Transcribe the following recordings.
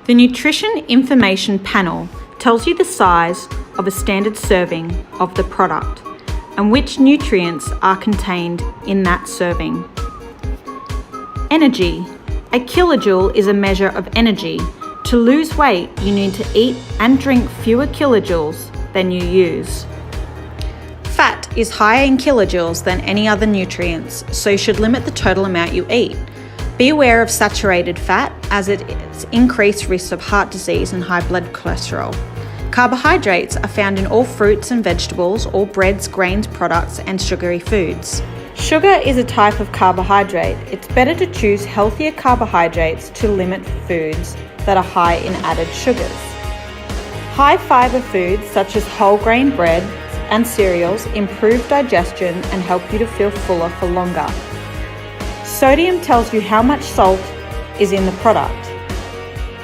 The Nutrition Information Panel tells you the size of a standard serving of the product and which nutrients are contained in that serving. Energy. A kilojoule is a measure of energy. To lose weight, you need to eat and drink fewer kilojoules than you use. Fat is higher in kilojoules than any other nutrients, so you should limit the total amount you eat. Be aware of saturated fat, as it is increased risk of heart disease and high blood cholesterol. Carbohydrates are found in all fruits and vegetables, all breads, grains, products, and sugary foods. Sugar is a type of carbohydrate. It's better to choose healthier carbohydrates to limit foods that are high in added sugars. High fibre foods such as whole grain bread and cereals improve digestion and help you to feel fuller for longer. Sodium tells you how much salt is in the product.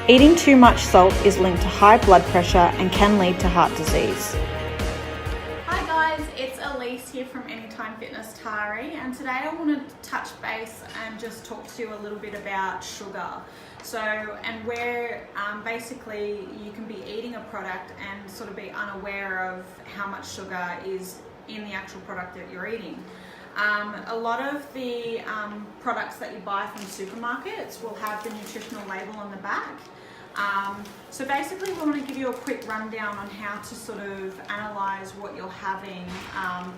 Eating too much salt is linked to high blood pressure and can lead to heart disease. Hi guys, it's Elise here from Anytime Fitness Taree, and today I wanted to touch base and just talk to you a little bit about sugar. And where basically you can be eating a product and sort of be unaware of how much sugar is in the actual product that you're eating. A lot of the products that you buy from supermarkets will have the nutritional label on the back. So basically we want to give you a quick rundown on how to sort of analyse what you're having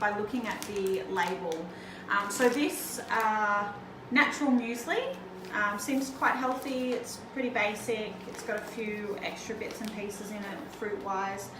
by looking at the label. So this natural muesli seems quite healthy. It's pretty basic. It's got a few extra bits and pieces in it, fruit-wise.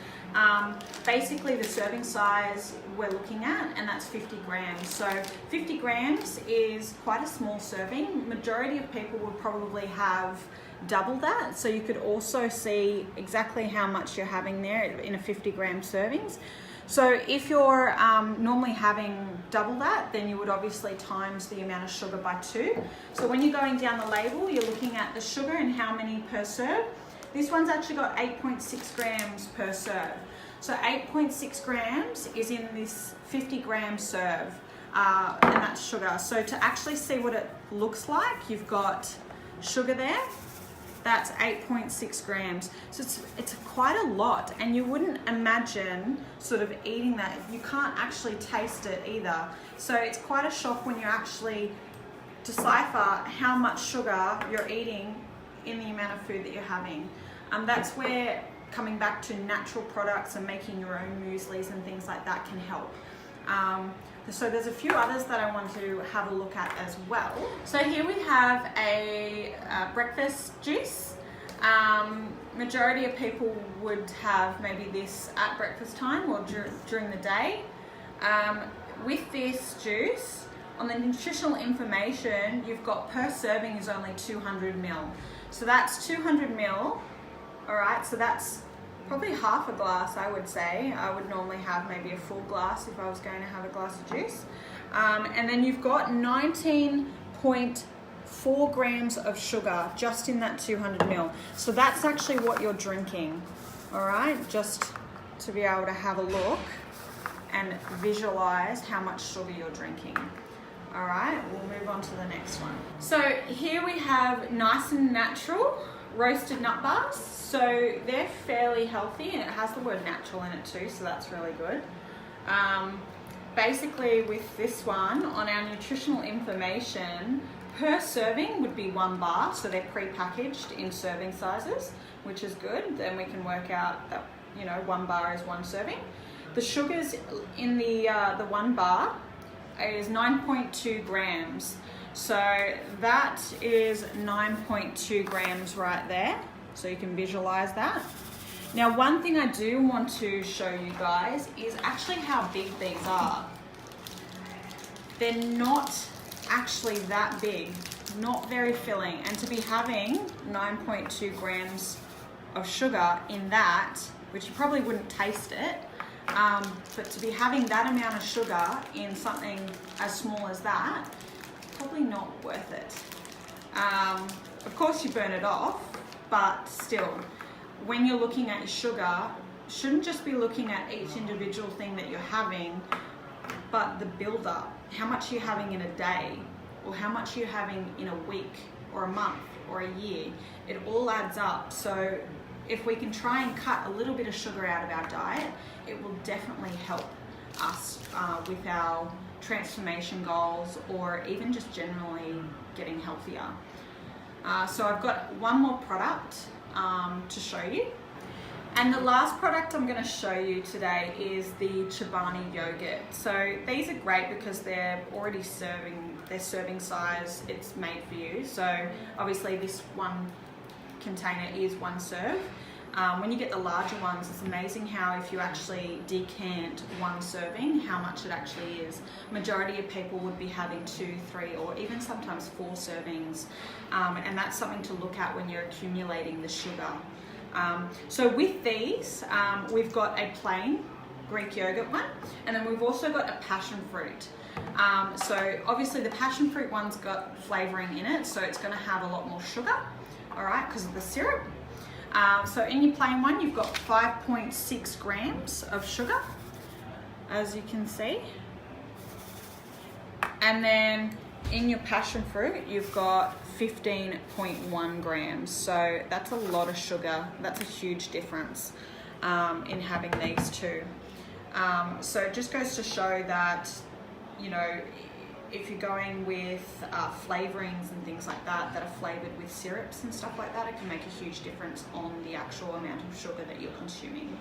Basically the serving size we're looking at, and that's 50 grams. So 50 grams is quite a small serving. Majority of people would probably have double that. So you could also see exactly how much you're having there in a 50 gram servings. So if you're normally having double that, then you would obviously times the amount of sugar by 2. So when you're going down the label, you're looking at the sugar and how many per serve. This one's actually got 8.6 grams per serve. So 8.6 grams is in this 50 gram serve, and that's sugar. So to actually see what it looks like, you've got sugar there. That's 8.6 grams. So it's quite a lot, and you wouldn't imagine sort of eating that. You can't actually taste it either. So it's quite a shock when you actually decipher how much sugar you're eating in the amount of food that you're having. That's where coming back to natural products and making your own mueslis and things like that can help. So there's a few others that I want to have a look at as well. So here we have a breakfast juice. Majority of people would have maybe this at breakfast time or during the day. With this juice, on the nutritional information, you've got per serving is only 200 ml. So that's 200 ml. All right, so that's probably half a glass, I would say. I would normally have maybe a full glass if I was going to have a glass of juice. And then you've got 19.4 grams of sugar just in that 200 ml. So that's actually what you're drinking, all right? Just to be able to have a look and visualize how much sugar you're drinking. All right, we'll move on to the next one. So here we have Nice and Natural roasted nut bars. So they're fairly healthy, and it has the word natural in it too, so that's really good. Basically with this one, on our nutritional information, per serving would be 1 bar, so they're pre-packaged in serving sizes, which is good. Then we can work out that 1 bar is 1 serving. The sugars in the 1 bar is 9.2 grams. So that is 9.2 grams right there. So you can visualize that. Now, one thing I do want to show you guys is actually how big these are. They're not actually that big, not very filling. And to be having 9.2 grams of sugar in that, which you probably wouldn't taste it, but to be having that amount of sugar in something as small as that, probably not worth it. Of course you burn it off, but still, when you're looking at your sugar, shouldn't just be looking at each individual thing that you're having, but the build up. How much you're having in a day, or how much you're having in a week or a month or a year, it all adds up. So if we can try and cut a little bit of sugar out of our diet, it will definitely help us with our transformation goals, or even just generally getting healthier. So I've got one more product to show you. And the last product I'm going to show you today is the Chobani yogurt. So these are great because they're already their serving size, it's made for you. So obviously this one container is one serve. When you get the larger ones, it's amazing how if you actually decant one serving, how much it actually is. Majority of people would be having 2, 3, or even sometimes 4 servings. And that's something to look at when you're accumulating the sugar. So with these, we've got a plain Greek yogurt one, and then we've also got a passion fruit. So obviously the passion fruit one's got flavoring in it, so it's going to have a lot more sugar, all right, because of the syrup. So in your plain one, you've got 5.6 grams of sugar, as you can see. And then in your passion fruit, you've got 15.1 grams. So that's a lot of sugar. That's a huge difference in having these two. So it just goes to show that, you know, if you're going with flavorings and things like that are flavored with syrups and stuff like that, it can make a huge difference on the actual amount of sugar that you're consuming.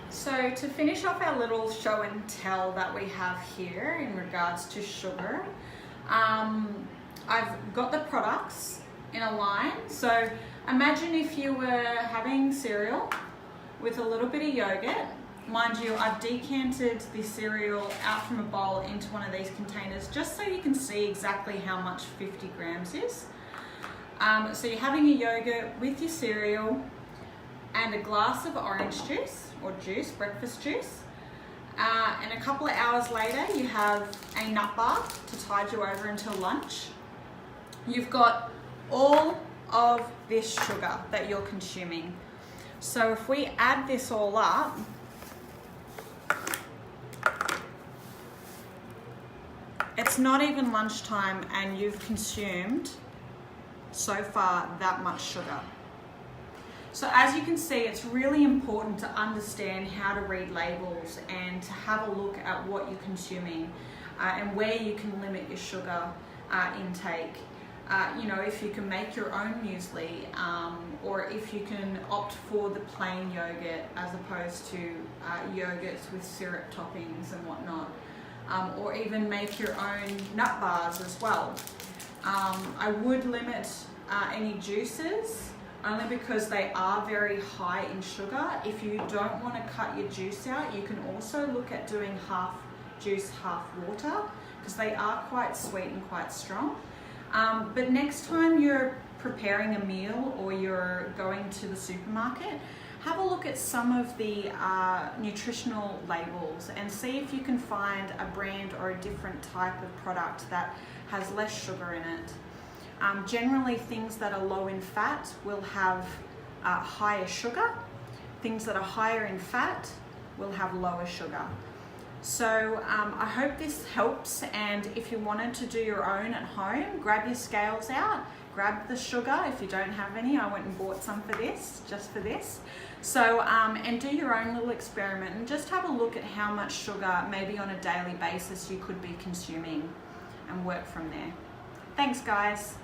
So to finish off our little show and tell that we have here in regards to sugar, I've got the products in a line. So imagine if you were having cereal with a little bit of yogurt. Mind you, I've decanted the cereal out from a bowl into one of these containers just so you can see exactly how much 50 grams is. So you're having a yogurt with your cereal and a glass of orange juice or juice, breakfast juice. And a couple of hours later, you have a nut bar to tide you over until lunch. You've got all of this sugar that you're consuming. So if we add this all up, it's not even lunchtime and you've consumed so far that much sugar. So as you can see, it's really important to understand how to read labels and to have a look at what you're consuming and where you can limit your sugar intake. You know, if you can make your own muesli, or if you can opt for the plain yogurt as opposed to yogurts with syrup toppings and whatnot. Or even make your own nut bars as well. I would limit any juices only because they are very high in sugar. If you don't want to cut your juice out, you can also look at doing half juice, half water, because they are quite sweet and quite strong. But next time you're preparing a meal or you're going to the supermarket, have a look at some of the nutritional labels and see if you can find a brand or a different type of product that has less sugar in it. Generally, things that are low in fat will have higher sugar. Things that are higher in fat will have lower sugar. So I hope this helps, and if you wanted to do your own at home, grab your scales out, grab the sugar. If you don't have any, I went and bought some for this, just for this. So, and do your own little experiment and just have a look at how much sugar maybe on a daily basis you could be consuming and work from there. Thanks guys.